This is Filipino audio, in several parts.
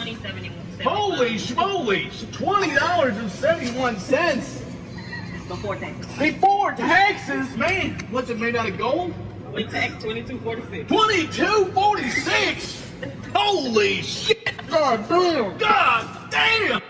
$20.71. Holy schmolies! $20.71 Before tax. before taxes, man. What's it made out of gold? We tax $22.46. $22.46. Holy shit! God damn! God damn!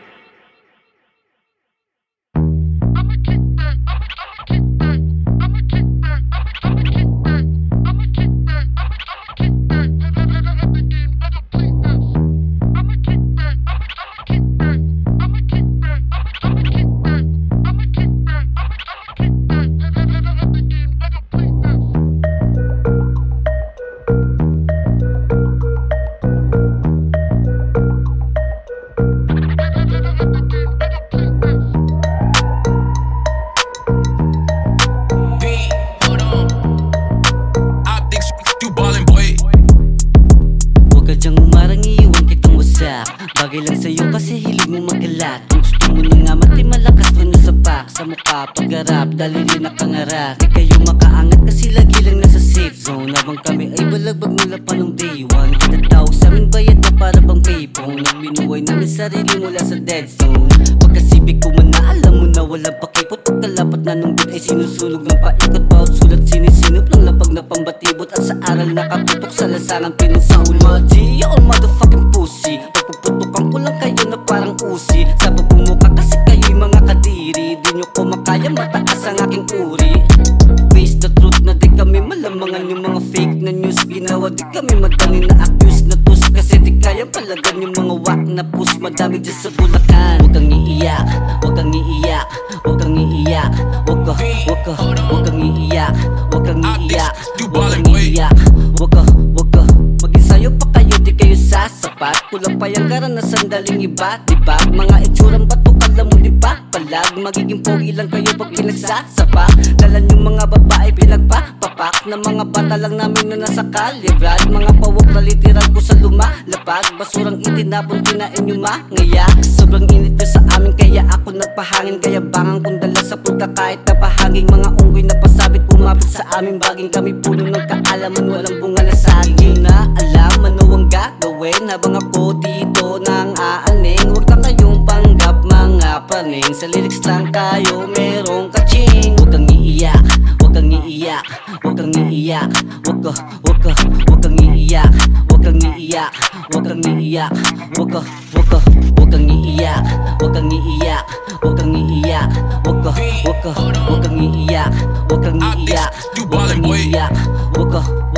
Bagay lang sa'yo kasi hilig mo magalat. Kung gusto mo na nga mati malakas lang na sapak sa mukha pagharap, dali rin nakangarap. Di kayo makaangat kasi lagi lang nasa safe zone. Habang kami ay balagbag mula pa nung day one. Kita tawag sa'min bayad na para bang payphone. Nagbinuway namin sarili mula sa dead zone. Pagkasibig ko man na alam mo na walang pakipot. Pagkalapat na nung beat ay sinusunog ng paikot. Bawat sulat sinisinop ng lapag na pambatibot. At sa aral nakaputok sa lasanang pinunsaul. Mga G, all motherfucking pussy. Pagpuputukan ko lang kayo na parang usi. Sa pagmumuka kasi kayo'y mga kadiri. Di nyo ko makaya mataas ang aking uri. Face the truth na di kami malamangan. Yung mga fake na news ginawa di kami madali na accuse na tus. Kasi di kaya palagan yung mga wak na push. Madami dyan sa Bulacan. Huwag kang iiyak, huwag kang iiyak, huwag kang iiyak. Huwag kang iiyak, huwag kang iiyak, huwag kang iiyak. Huwag ka mag-ensayo pa kayo di kayo sasapat. Kulang pa yung karanasan daling iba, diba? Mga itsurang bato kala mo diba? Palag magiging pogi lang kayo pag pinagsasapa. Dalan yung mga babae pinagpapapak na mga bata lang namin na nasa kalibrad. Mga pawak na literal ko sa lumalapag. Basurang itinapon kinain yung mangaya. Sobrang init ko sa amin kaya ako nagpahangin. Kaya bangang kong dala sa punta kahit napahanging. Mga unggoy na pasabit umapit sa aming baging. Kami puno ng kaalaman walang bunga na saging. Na alam ano ang gagawin habang ako dito nang aaning. Huwag na kayong panggap mga paning. Sa lyrics lang tayo merong kaching. Huwag kang iiyak, huwag kang iiyak, huwag kang iiyak. Huwag kang iiyak, huwag kang iiyak, huwag kang iiyak. Huwag kang iiyak, huwag kang iiyak, huwag kang iiyak. Huwag kang iiyak, huwag kang iiyak, huwag kang iiyak. Huwag kang iiyak.